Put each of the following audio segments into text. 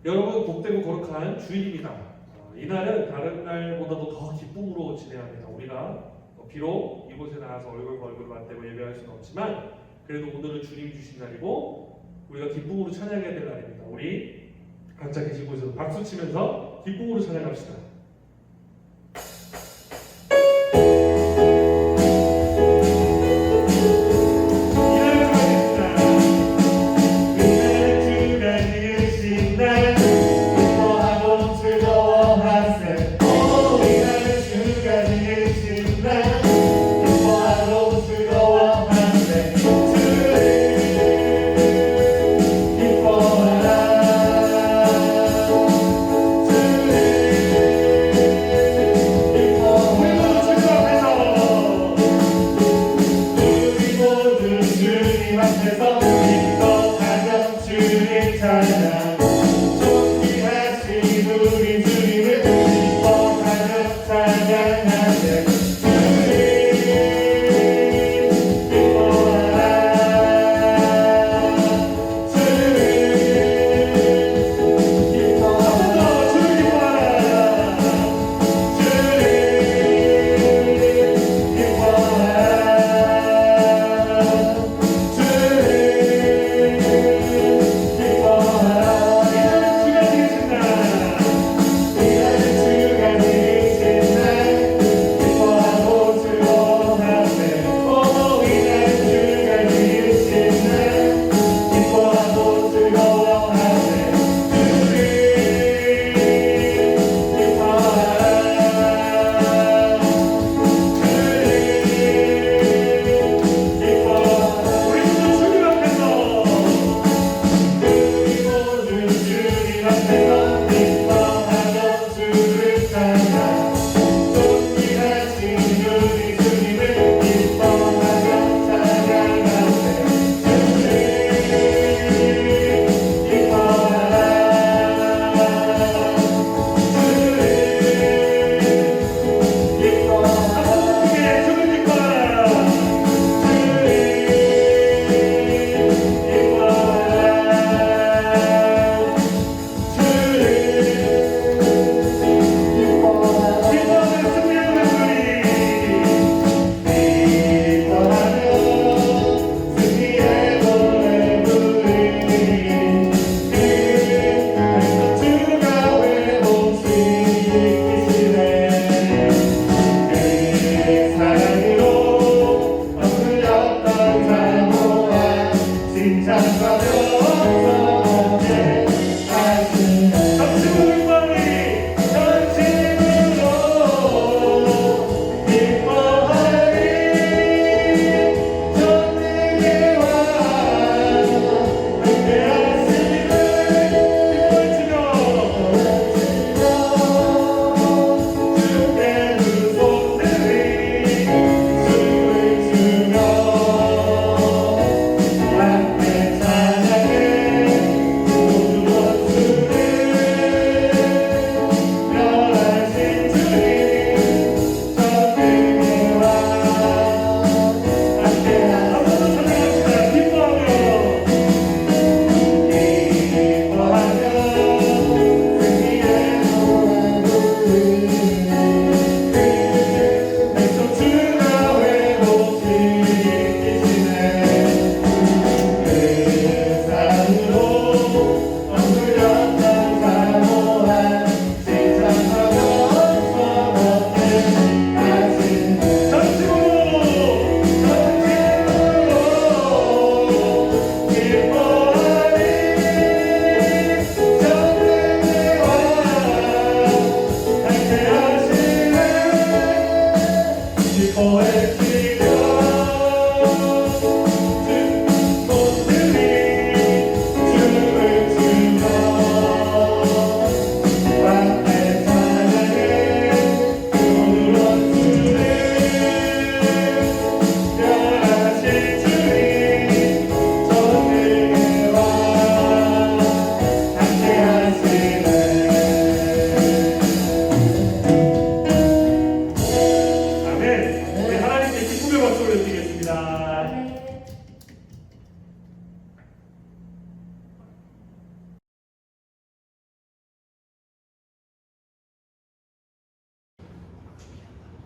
여러분 복되고 거룩한 주일입니다. 이날은 다른 날보다도 더 기쁨으로 지내야 합니다. 우리가 비록 이곳에 나와서 얼굴과 얼굴을 맞대고 예배할 수는 없지만 그래도 오늘은 주님이 주신 날이고 우리가 기쁨으로 찬양해야 될 날입니다. 우리 각자 계신 곳에서 박수 치면서 기쁨으로 찬양합시다. 기뻐하라 주를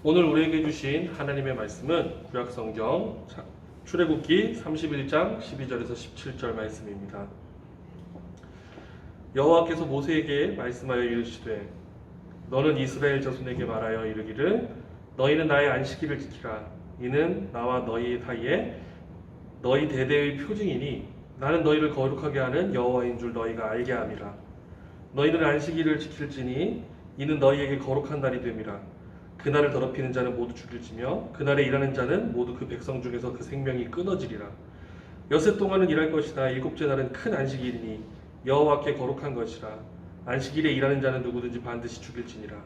오늘 우리에게 주신 하나님의 말씀은 구약성경 출애굽기 31장 12절에서 17절 말씀입니다. 여호와께서 모세에게 말씀하여 이르시되 너는 이스라엘 자손에게 말하여 이르기를 너희는 나의 안식일을 지키라. 이는 나와 너희 사이에 너희 대대의 표징이니 나는 너희를 거룩하게 하는 여호와인 줄 너희가 알게 함이라. 너희는 안식일을 지킬지니 이는 너희에게 거룩한 날이 됨이라. 그날을 더럽히는 자는 모두 죽일지며 그날에 일하는 자는 모두 그 백성 중에서 그 생명이 끊어지리라. 여섯 동안은 일할 것이다. 일곱째 날은 큰 안식일이니 여호와께 거룩한 것이라. 안식일에 일하는 자는 누구든지 반드시 죽일지니라.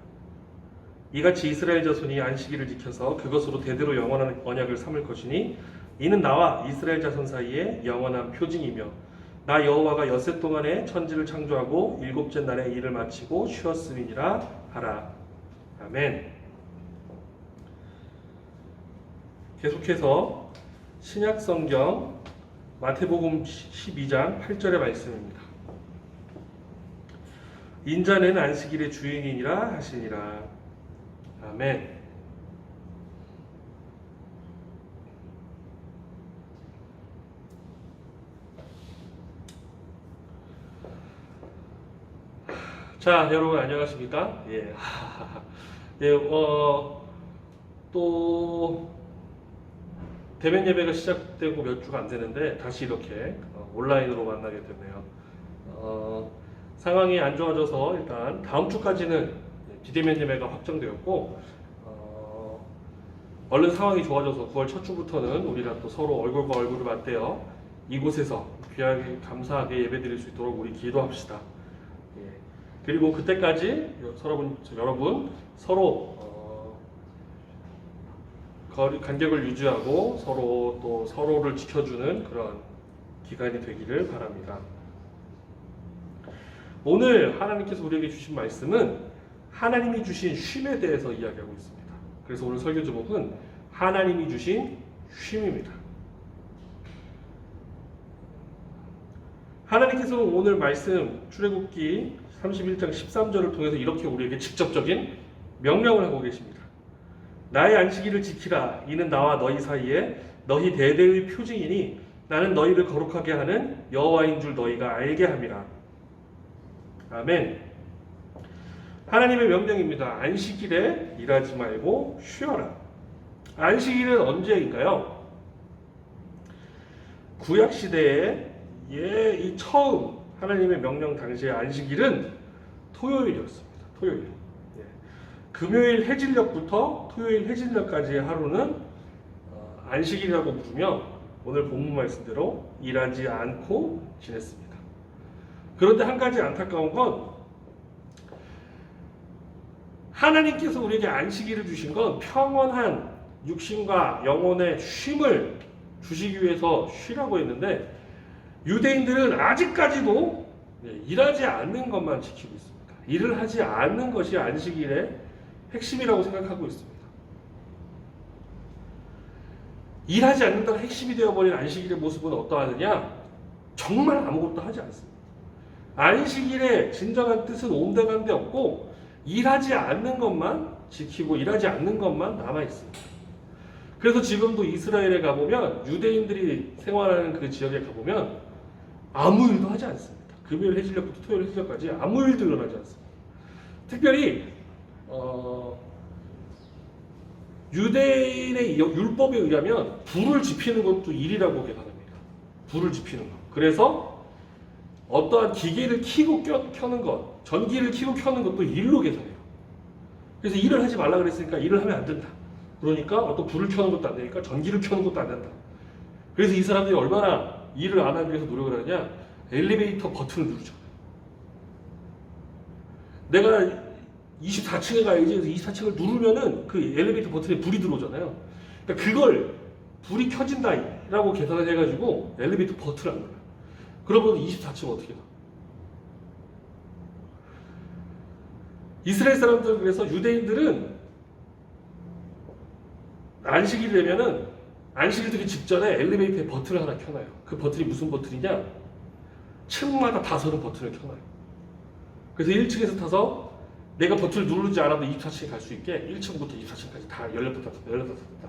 이같이 이스라엘 자손이 안식일을 지켜서 그것으로 대대로 영원한 언약을 삼을 것이니 이는 나와 이스라엘 자손 사이에 영원한 표징이며 나 여호와가 엿새 동안에 천지를 창조하고 일곱째 날에 일을 마치고 쉬었음이니라 하라. 아멘. 계속해서 신약성경 마태복음 12장 8절의 말씀입니다. 인자는 안식일의 주인이니라 하시니라. 아멘. 자, 여러분 안녕하십니까? 예. 또 대면 예배가 시작되고 몇 주가 안 되는데 다시 이렇게 온라인으로 만나게 됐네요. 상황이 안 좋아져서 일단 다음 주까지는 비대면 예배가 확정되었고 얼른 상황이 좋아져서 9월 첫 주부터는 우리가 또 서로 얼굴과 얼굴을 맞대어 이곳에서 귀하게 감사하게 예배드릴 수 있도록 우리 기도합시다. 그리고 그때까지 여러분 서로 간격을 유지하고 서로를 지켜주는 그런 기간이 되기를 바랍니다. 오늘 하나님께서 우리에게 주신 말씀은 하나님이 주신 쉼에 대해서 이야기하고 있습니다. 그래서 오늘 설교 제목은 하나님이 주신 쉼입니다. 하나님께서 오늘 말씀 출애굽기 31장 13절을 통해서 이렇게 우리에게 직접적인 명령을 하고 계십니다. 나의 안식일을 지키라. 이는 나와 너희 사이에 너희 대대의 표징이니 나는 너희를 거룩하게 하는 여호와인 줄 너희가 알게 함이라. 아멘. 하나님의 명령입니다. 안식일에 일하지 말고 쉬어라. 안식일은 언제인가요? 구약 시대에 이 처음 하나님의 명령 당시의 안식일은 토요일이었습니다. 토요일. 금요일 해질녘부터 토요일 해질녘까지의 하루는 안식일이라고 부르며 오늘 본문 말씀대로 일하지 않고 지냈습니다. 그런데 한 가지 안타까운 건 하나님께서 우리에게 안식일을 주신 건 평온한 육신과 영혼의 쉼을 주시기 위해서 쉬라고 했는데 유대인들은 아직까지도 일하지 않는 것만 지키고 있습니다. 일을 하지 않는 것이 안식일의 핵심이라고 생각하고 있습니다. 일하지 않는다가 핵심이 되어버린 안식일의 모습은 어떠하느냐? 정말 아무것도 하지 않습니다. 안식일의 진정한 뜻은 온데간데 없고 일하지 않는 것만 지키고 일하지 않는 것만 남아있습니다. 그래서 지금도 이스라엘에 가보면 유대인들이 생활하는 그 지역에 가보면 아무 일도 하지 않습니다. 금요일 해질녘부터 토요일 해질녘까지 아무 일도 일어나지 않습니다. 특별히 유대인의 율법에 의하면 불을 지피는 것도 일이라고 계산합니다. 불을 지피는 것. 그래서 어떠한 기계를 켜고 켜는 것, 전기를 켜고 켜는 것도 일로 계산해요. 그래서 일을 하지 말라 그랬으니까 일을 하면 안 된다. 그러니까 어떤 불을 켜는 것도 안 되니까 전기를 켜는 것도 안 된다. 그래서 이 사람들이 얼마나 일을 안 하기 위해서 노력을 하냐? 엘리베이터 버튼을 누르죠. 내가 24층에 가야지. 24층을 누르면은 그 엘리베이터 버튼에 불이 들어오잖아요. 그러니까 그걸 불이 켜진다라고 계산을 해가지고 엘리베이터 버튼을 안 눌러요. 그러면 24층은 어떻게 가? 이스라엘 사람들 그래서 유대인들은 안식일이 되면은 안식일 되기 직전에 엘리베이터에 버튼을 하나 켜놔요. 그 버튼이 무슨 버튼이냐? 층마다 다 서는 버튼을 켜놔요. 그래서 1층에서 타서 내가 버튼을 누르지 않아도 24층에 갈 수 있게 1층부터 24층까지 다 열렸다 닫았다.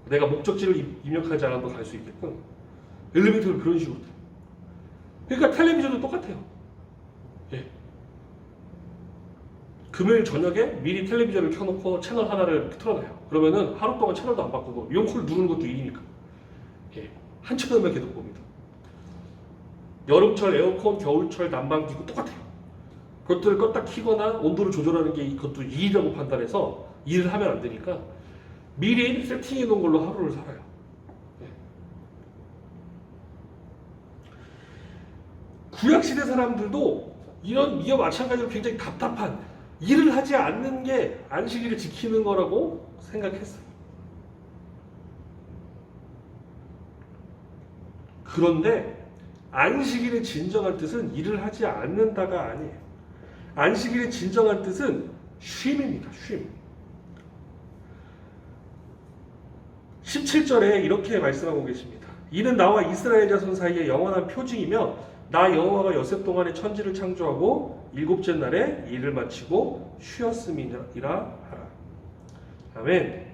내가 목적지를 입력하지 않아도 갈 수 있게끔 엘리베이터를 그런 식으로 돼요. 그러니까 텔레비전도 똑같아요. 예. 금요일 저녁에 미리 텔레비전을 켜놓고 채널 하나를 틀어놔요. 그러면은 하루 동안 채널도 안 바꾸고 리모컨을 누르는 것도 일이니까. 예. 한 채널만 계속 봅니다. 여름철 에어컨, 겨울철 난방기구 똑같아요. 그것들을 껐다 키거나 온도를 조절하는 게 이것도 일이라고 판단해서 일을 하면 안 되니까 미리 세팅해 놓은 걸로 하루를 살아요. 예. 구약시대 사람들도 이와 마찬가지로 굉장히 답답한 일을 하지 않는 게 안식일을 지키는 거라고 생각했어요. 그런데 안식일의 진정한 뜻은 일을 하지 않는다가 아니에요. 안식일의 진정한 뜻은 쉼입니다. 쉼. 17절에 이렇게 말씀하고 계십니다. 이는 나와 이스라엘 자손 사이에 영원한 표징이며 나 여호와가 여섯 동안의 천지를 창조하고 일곱째 날에 일을 마치고 쉬었음이라 하라. 아멘.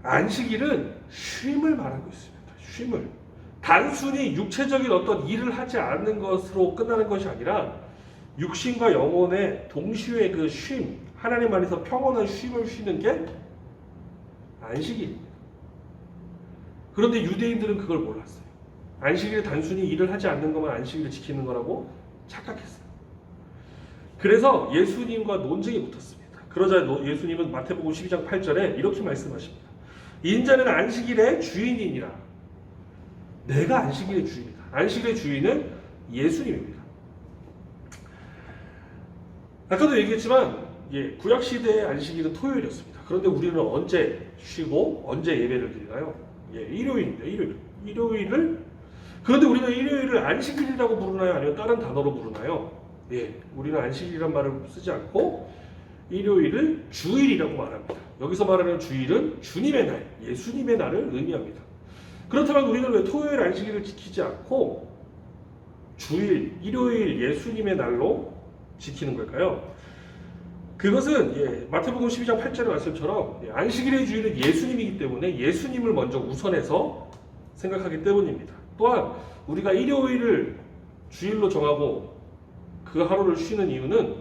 안식일은 쉼을 말하고 있습니다. 쉼을. 단순히 육체적인 어떤 일을 하지 않는 것으로 끝나는 것이 아니라 육신과 영혼의 동시에 그 쉼, 하나님 안에서 평온한 쉼을 쉬는 게 안식일입니다. 그런데 유대인들은 그걸 몰랐어요. 안식일이 단순히 일을 하지 않는 것만 안식일을 지키는 거라고 착각했어요. 그래서 예수님과 논쟁이 붙었습니다. 그러자 예수님은 마태복음 12장 8절에 이렇게 말씀하십니다. 인자는 안식일의 주인이니라. 내가 안식일의 주인이다. 안식일의 주인은 예수님입니다. 아까도 얘기했지만 구약시대의 안식일은 토요일이었습니다. 그런데 우리는 언제 쉬고 언제 예배를 드리나요? 일요일입니다. 일요일을. 그런데 우리는 일요일을 안식일이라고 부르나요? 아니면 다른 단어로 부르나요? 우리는 안식일이란 말을 쓰지 않고 일요일을 주일이라고 말합니다. 여기서 말하는 주일은 주님의 날, 예수님의 날을 의미합니다. 그렇다면 우리는 왜 토요일 안식일을 지키지 않고 주일, 일요일 예수님의 날로 지키는 걸까요? 그것은 마태복음 12장 8절의 말씀처럼 안식일의 주일은 예수님이기 때문에 예수님을 먼저 우선해서 생각하기 때문입니다. 또한 우리가 일요일을 주일로 정하고 그 하루를 쉬는 이유는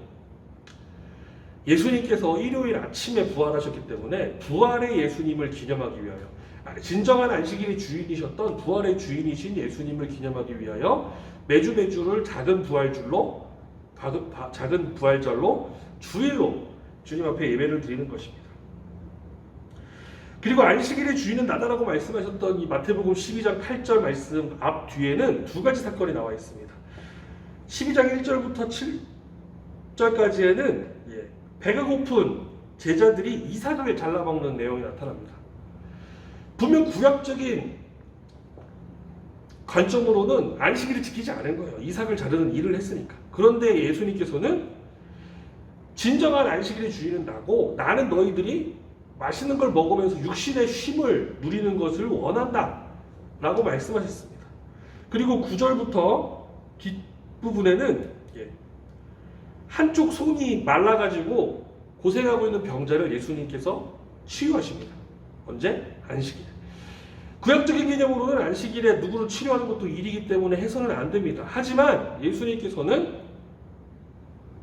예수님께서 일요일 아침에 부활하셨기 때문에 부활의 예수님을 기념하기 위하여, 진정한 안식일의 주인이셨던 부활의 주인이신 예수님을 기념하기 위하여 매주를 작은 부활절로 주일로 주님 앞에 예배를 드리는 것입니다. 그리고 안식일의 주인은 나다라고 말씀하셨던 이 마태복음 12장 8절 말씀 앞 뒤에는 두 가지 사건이 나와 있습니다. 12장 1절부터 7절까지에는 배가 고픈 제자들이 이삭을 잘라먹는 내용이 나타납니다. 분명 구약적인 관점으로는 안식일을 지키지 않은 거예요. 이삭을 자르는 일을 했으니까. 그런데 예수님께서는 진정한 안식일의 주인은 나고 나는 너희들이 맛있는 걸 먹으면서 육신의 쉼을 누리는 것을 원한다 라고 말씀하셨습니다. 그리고 9절부터 뒷부분에는 한쪽 손이 말라가지고 고생하고 있는 병자를 예수님께서 치유하십니다. 언제? 안식일. 구약적인 개념으로는 안식일에 누구를 치료하는 것도 일이기 때문에 해서는 안 됩니다. 하지만 예수님께서는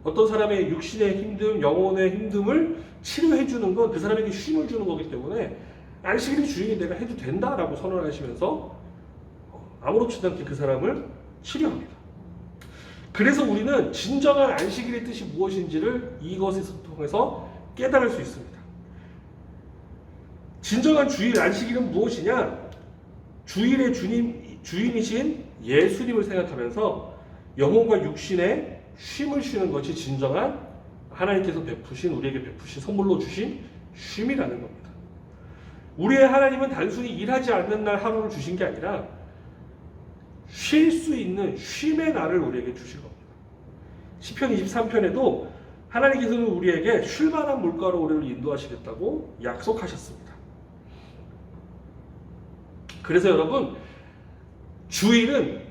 어떤 사람의 육신의 힘듦, 영혼의 힘듦을 치료해 주는 건 그 사람에게 쉼을 주는 거기 때문에 안식일의 주인이 내가 해도 된다라고 선언하시면서 아무렇지도 않게 그 사람을 치료합니다. 그래서 우리는 진정한 안식일의 뜻이 무엇인지를 이것에서 통해서 깨달을 수 있습니다. 진정한 주일 안식일은 무엇이냐? 주일의 주인이신 예수님을 생각하면서 영혼과 육신의 쉼을 쉬는 것이 진정한 하나님께서 우리에게 베푸신 선물로 주신 쉼이라는 겁니다. 우리의 하나님은 단순히 일하지 않는 날 하루를 주신 게 아니라 쉴 수 있는 쉼의 날을 우리에게 주신 겁니다. 시편 23편에도 하나님께서는 우리에게 쉴만한 물가로 우리를 인도하시겠다고 약속하셨습니다. 그래서 여러분, 주일은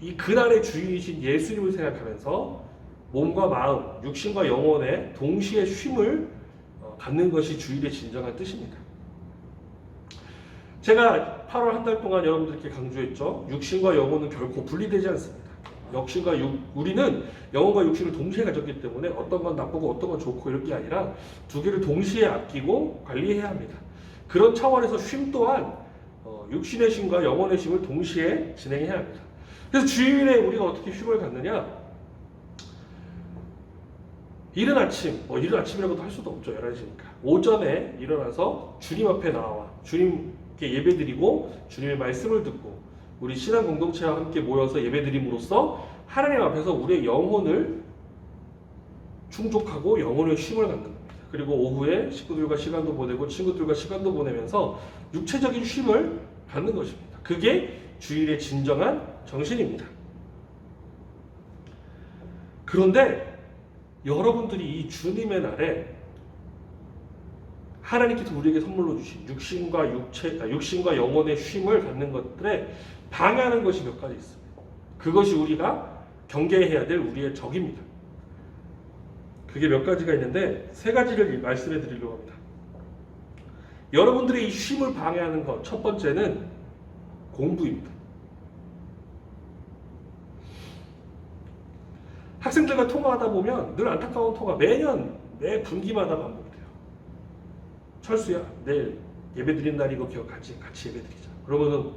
이 그날의 주인이신 예수님을 생각하면서 몸과 마음, 육신과 영혼에 동시에 쉼을 갖는 것이 주일의 진정한 뜻입니다. 제가 8월 한 달 동안 여러분들께 강조했죠. 육신과 영혼은 결코 분리되지 않습니다. 우리는 영혼과 육신을 동시에 가졌기 때문에 어떤 건 나쁘고 어떤 건 좋고 이런 게 아니라 두 개를 동시에 아끼고 관리해야 합니다. 그런 차원에서 쉼 또한 육신의 쉼과 영혼의 쉼을 동시에 진행해야 합니다. 그래서 주일에 우리가 어떻게 쉼을 갖느냐? 이른 아침이라고도 할 수도 없죠. 11시니까. 오전에 일어나서 주님 앞에 나와 주님께 예배드리고 주님의 말씀을 듣고 우리 신앙 공동체와 함께 모여서 예배드림으로써 하나님 앞에서 우리의 영혼을 충족하고 영혼의 쉼을 갖는 겁니다. 그리고 오후에 식구들과 시간도 보내고 친구들과 시간도 보내면서 육체적인 쉼을 갖는 것입니다. 그게 주일의 진정한 정신입니다. 그런데 여러분들이 이 주님의 날에 하나님께서 우리에게 선물로 주신 육신과 영혼의 쉼을 갖는 것들에 방해하는 것이 몇 가지 있습니다. 그것이 우리가 경계해야 될 우리의 적입니다. 그게 몇 가지가 있는데 세 가지를 말씀해 드리려고 합니다. 여러분들의 이 쉼을 방해하는 것, 첫 번째는 공부입니다. 학생들과 통화하다 보면 늘 안타까운 통화, 매 분기마다 반복돼요. 철수야, 내일 예배 드린 날 이거 기억하지? 같이 예배 드리자. 그러면은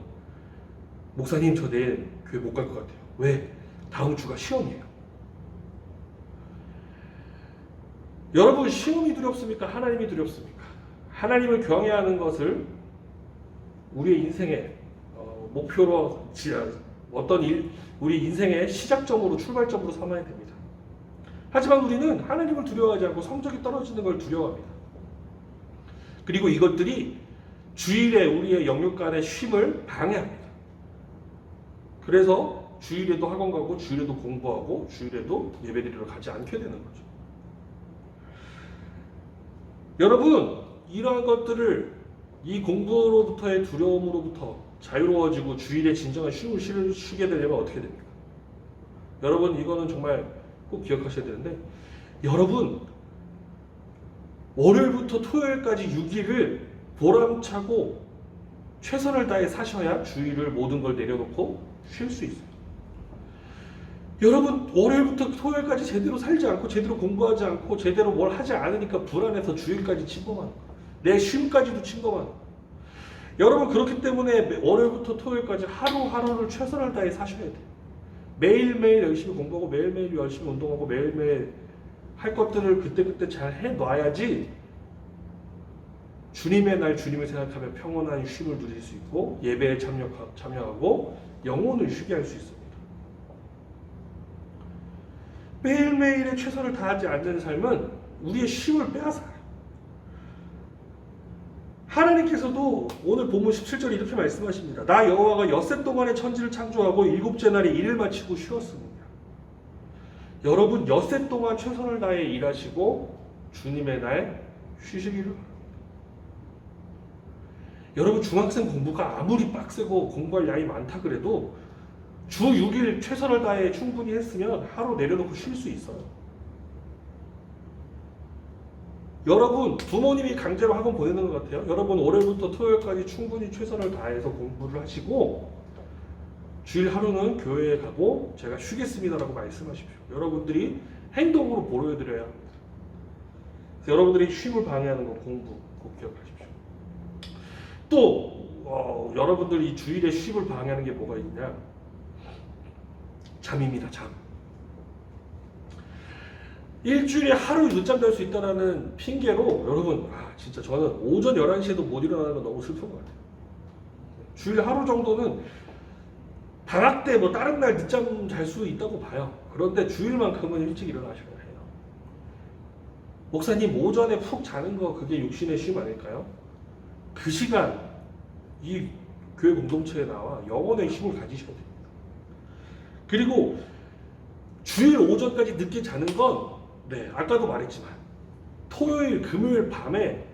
목사님 저 내일 교회 못 갈 것 같아요. 왜? 다음 주가 시험이에요. 여러분, 시험이 두렵습니까? 하나님이 두렵습니까? 하나님을 경외하는 것을 우리의 인생의 목표로 우리 인생의 시작점으로 출발점으로 삼아야 됩니다. 하지만 우리는 하나님을 두려워하지 않고 성적이 떨어지는 걸 두려워합니다. 그리고 이것들이 주일에 우리의 영육 간의 쉼을 방해합니다. 그래서 주일에도 학원 가고 주일에도 공부하고 주일에도 예배드리러 가지 않게 되는 거죠. 여러분, 이러한 것들을 이 공부로부터의 두려움으로부터 자유로워지고 주일에 진정한 쉼을 쉬게 되려면 어떻게 됩니까? 여러분, 이거는 정말 꼭 기억하셔야 되는데, 여러분 월요일부터 토요일까지 6일을 보람차고 최선을 다해 사셔야 주일을 모든 걸 내려놓고 쉴 수 있어요. 여러분, 월요일부터 토요일까지 제대로 살지 않고 제대로 공부하지 않고 제대로 뭘 하지 않으니까 불안해서 주일까지 침범하는 거예요. 내 쉼까지도 침범하는 거예요. 여러분, 그렇기 때문에 월요일부터 토요일까지 하루하루를 최선을 다해 사셔야 돼요. 매일매일 열심히 공부하고 매일매일 열심히 운동하고 매일매일 할 것들을 그때그때 잘 해놔야지 주님의 날 주님을 생각하며 평온한 쉼을 누릴 수 있고 예배에 참여하고 영혼을 쉬게 할 수 있습니다. 매일매일의 최선을 다하지 않는 삶은 우리의 쉼을 빼앗아요. 하나님께서도 오늘 본문 17절에 이렇게 말씀하십니다. 나 여호와가 엿새 동안의 천지를 창조하고 일곱째 날에 일을 마치고 쉬었습니다. 여러분, 엿새 동안 최선을 다해 일하시고 주님의 날 쉬시기를 바랍니다. 여러분, 중학생 공부가 아무리 빡세고 공부할 양이 많다 그래도 주 6일 최선을 다해 충분히 했으면 하루 내려놓고 쉴 수 있어요. 여러분, 부모님이 강제로 학원 보내는 것 같아요. 여러분, 월요일부터 토요일까지 충분히 최선을 다해서 공부를 하시고 주일 하루는 교회에 가고 제가 쉬겠습니다라고 말씀하십시오. 여러분들이 행동으로 보여드려야 합니다. 여러분들이 쉼을 방해하는 거 공부 꼭 기억하십시오. 또 여러분들이 이 주일에 쉼을 방해하는 게 뭐가 있냐? 잠입니다. 잠. 일주일에 하루 늦잠 잘 수 있다는 핑계로 여러분, 진짜 저는 오전 11시에도 못 일어나는 건 너무 슬픈 것 같아요. 주일 하루 정도는 방학 때 다른 날 늦잠 잘 수 있다고 봐요. 그런데 주일만큼은 일찍 일어나셔야 해요. 목사님, 오전에 푹 자는 거 그게 육신의 쉼 아닐까요? 그 시간 이 교회 공동체에 나와 영혼의 힘을 가지셔야 됩니다. 그리고 주일 오전까지 늦게 자는 건 아까도 말했지만 토요일, 금요일 밤에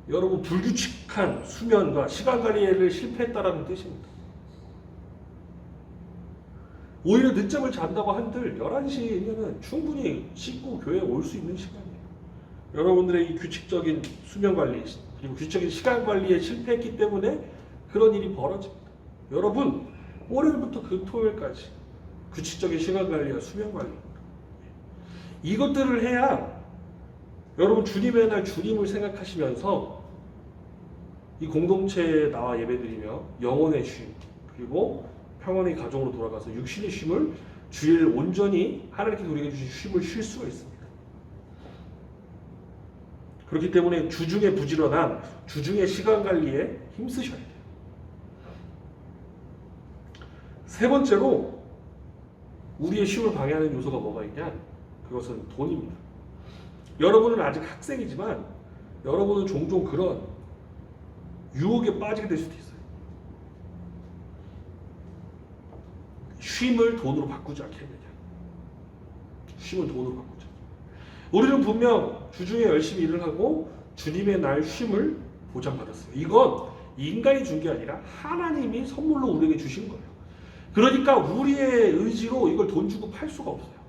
여러분 불규칙한 수면과 시간 관리를 실패했다라는 뜻입니다. 오히려 늦잠을 잔다고 한들 11시면은 충분히 씻고 교회에 올 수 있는 시간이에요. 여러분들의 이 규칙적인 수면 관리 그리고 규칙적인 시간 관리에 실패했기 때문에 그런 일이 벌어집니다. 여러분 월요일부터 금토일까지 규칙적인 시간 관리와 수면 관리 이것들을 해야 여러분 주님의 날 주님을 생각하시면서 이 공동체에 나와 예배드리며 영혼의 쉼 그리고 평온의 가정으로 돌아가서 육신의 쉼을 주일 온전히 하나님께서 우리에게 주신 쉼을 쉴 수가 있습니다. 그렇기 때문에 주중에 부지런함, 주중에 시간 관리에 힘쓰셔야 돼요. 세 번째로 우리의 쉼을 방해하는 요소가 뭐가 있냐? 그것은 돈입니다. 여러분은 아직 학생이지만 여러분은 종종 그런 유혹에 빠지게 될 수도 있어요. 쉼을 돈으로 바꾸지 않겠느냐. 쉼을 돈으로 바꾸자. 우리는 분명 주중에 열심히 일을 하고 주님의 날 쉼을 보장받았어요. 이건 인간이 준 게 아니라 하나님이 선물로 우리에게 주신 거예요. 그러니까 우리의 의지로 이걸 돈 주고 팔 수가 없어요.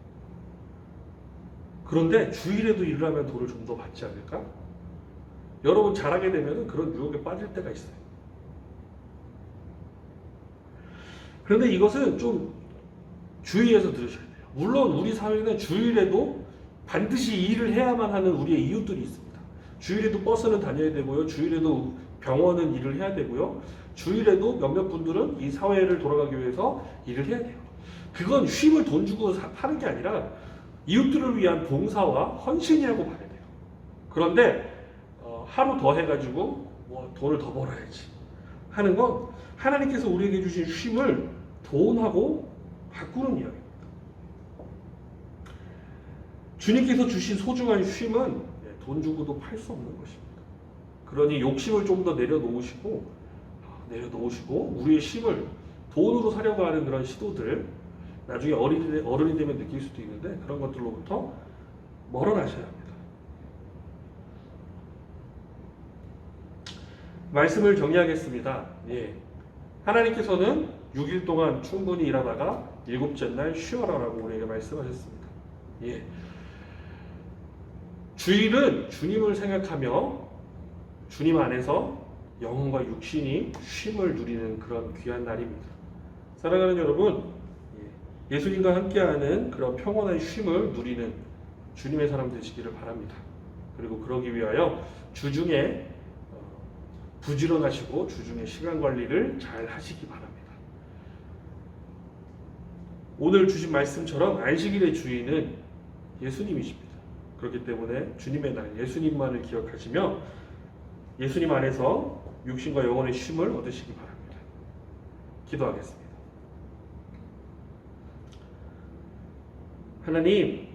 그런데 주일에도 일을 하면 돈을 좀 더 받지 않을까? 여러분 잘하게 되면 그런 유혹에 빠질 때가 있어요. 그런데 이것은 좀 주의해서 들으셔야 돼요. 물론 우리 사회는 주일에도 반드시 일을 해야만 하는 우리의 이웃들이 있습니다. 주일에도 버스는 다녀야 되고요. 주일에도 병원은 일을 해야 되고요. 주일에도 몇몇 분들은 이 사회를 돌아가기 위해서 일을 해야 돼요. 그건 쉼을 돈 주고 파는 게 아니라 이웃들을 위한 봉사와 헌신이라고 봐야 돼요. 그런데 하루 더 해가지고 뭐 돈을 더 벌어야지 하는 건 하나님께서 우리에게 주신 쉼을 돈하고 바꾸는 이야기입니다. 주님께서 주신 소중한 쉼은 돈 주고도 팔 수 없는 것입니다. 그러니 욕심을 좀 더 내려놓으시고 우리의 쉼을 돈으로 사려고 하는 그런 시도들 나중에 어른이 되면 느낄 수도 있는데 그런 것들로부터 멀어나셔야 합니다. 말씀을 정리하겠습니다. 하나님께서는 6일 동안 충분히 일하다가 7째 날 쉬어라라고 우리에게 말씀하셨습니다. 주일은 주님을 생각하며 주님 안에서 영혼과 육신이 쉼을 누리는 그런 귀한 날입니다. 사랑하는 여러분, 예수님과 함께하는 그런 평온한 쉼을 누리는 주님의 사람 되시기를 바랍니다. 그리고 그러기 위하여 주중에 부지런하시고 주중에 시간 관리를 잘 하시기 바랍니다. 오늘 주신 말씀처럼 안식일의 주인은 예수님이십니다. 그렇기 때문에 주님의 날 예수님만을 기억하시며 예수님 안에서 육신과 영혼의 쉼을 얻으시기 바랍니다. 기도하겠습니다. 하나님,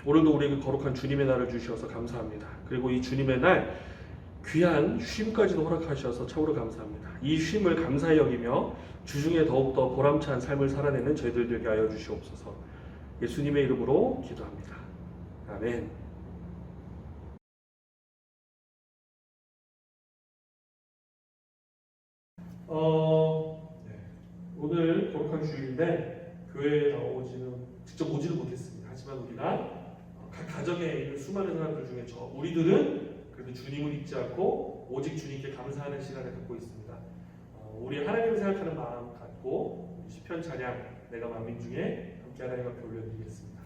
오늘도 우리에게 거룩한 주님의 날을 주셔서 감사합니다. 그리고 이 주님의 날 귀한 쉼까지도 허락하셔서 참으로 감사합니다. 이 쉼을 감사히 여기며 주중에 더욱더 보람찬 삶을 살아내는 저희들 되게 하여 주시옵소서. 예수님의 이름으로 기도합니다. 아멘. 오늘 거룩한 주일인데 교회에 직접 오지는 못했습니다. 하지만 우리가 각 가정에 있는 수많은 사람들 중에 우리들은 그래도 주님을 잊지 않고 오직 주님께 감사하는 시간을 갖고 있습니다. 우리 하나님을 생각하는 마음 갖고 시편 찬양 내가 만민 중에 함께 하나님 앞에 올려드리겠습니다.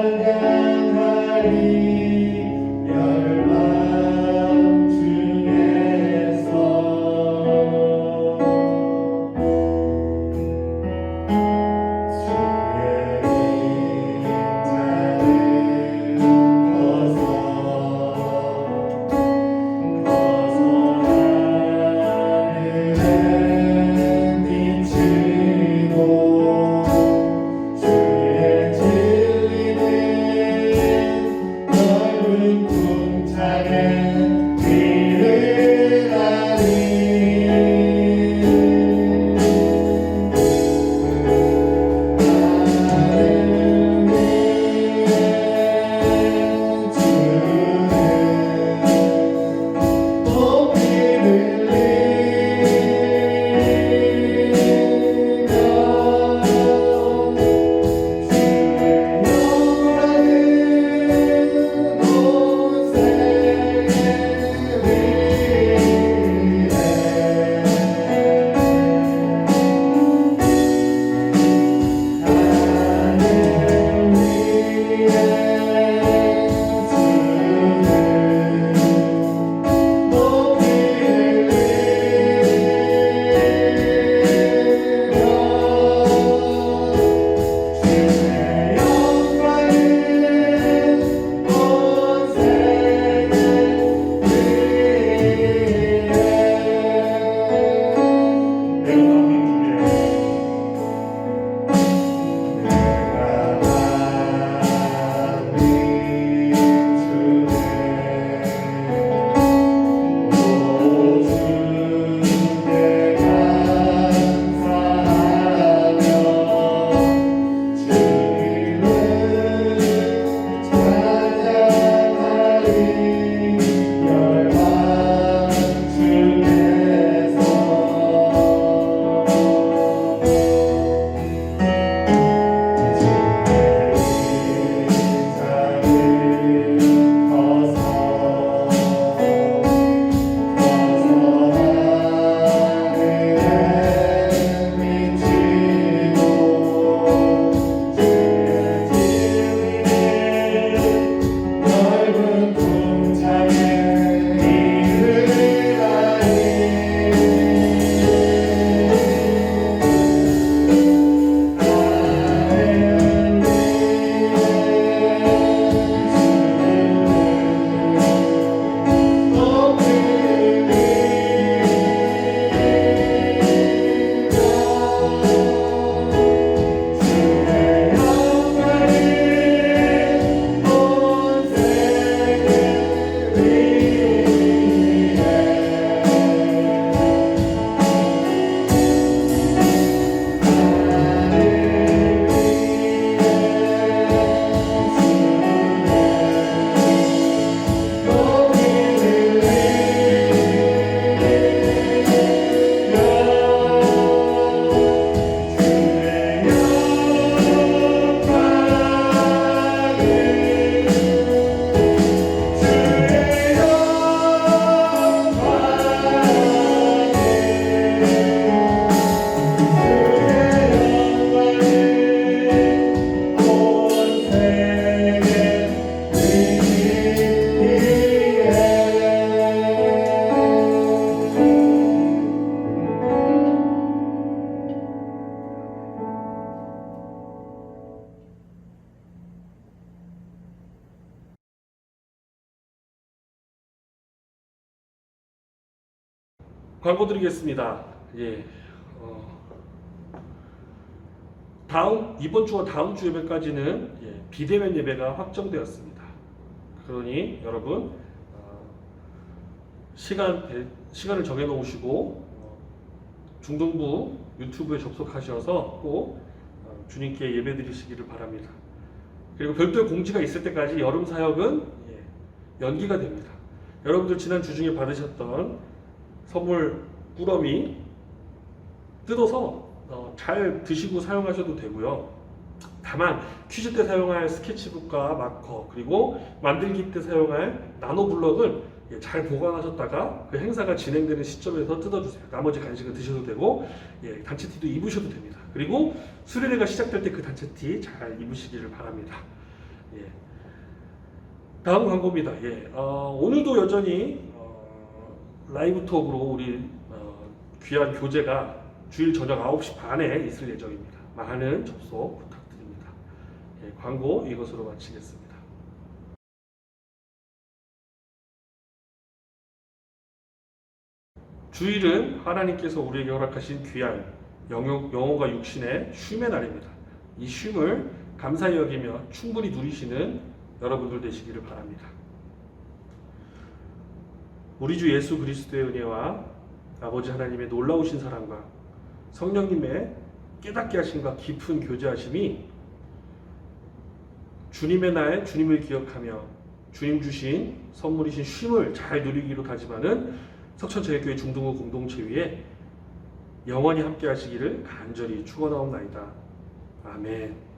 찬양하리 광고 드리겠습니다. 예. 이번 주와 다음 주 예배까지는 비대면 예배가 확정되었습니다. 그러니 여러분 시간을 정해 놓으시고 중등부 유튜브에 접속하셔서 꼭 주님께 예배 드리시기를 바랍니다. 그리고 별도의 공지가 있을 때까지 여름 사역은 연기가 됩니다. 여러분들 지난 주 중에 받으셨던 선물 꾸러미 뜯어서 잘 드시고 사용하셔도 되고요. 다만 퀴즈 때 사용할 스케치북과 마커 그리고 만들기 때 사용할 나노블럭을 잘 보관하셨다가 그 행사가 진행되는 시점에서 뜯어주세요. 나머지 간식은 드셔도 되고 단체티도 입으셔도 됩니다. 그리고 수련회가 시작될 때 그 단체티 잘 입으시기를 바랍니다. 다음 광고입니다. 오늘도 여전히 라이브 톡으로 우리 귀한 교재가 주일 저녁 9시 반에 있을 예정입니다. 많은 접속 부탁드립니다. 광고 이것으로 마치겠습니다. 주일은 하나님께서 우리에게 허락하신 귀한 영혼과 육신의 쉼의 날입니다. 이 쉼을 감사히 여기며 충분히 누리시는 여러분들 되시기를 바랍니다. 우리 주 예수 그리스도의 은혜와 아버지 하나님의 놀라우신 사랑과 성령님의 깨닫게 하심과 깊은 교제하심이 주님의 날 주님을 기억하며 주님 주신 선물이신 쉼을 잘 누리기로 다짐하는 석천제일교회 중등부 공동체 위에 영원히 함께 하시기를 간절히 축원하옵나이다. 아멘.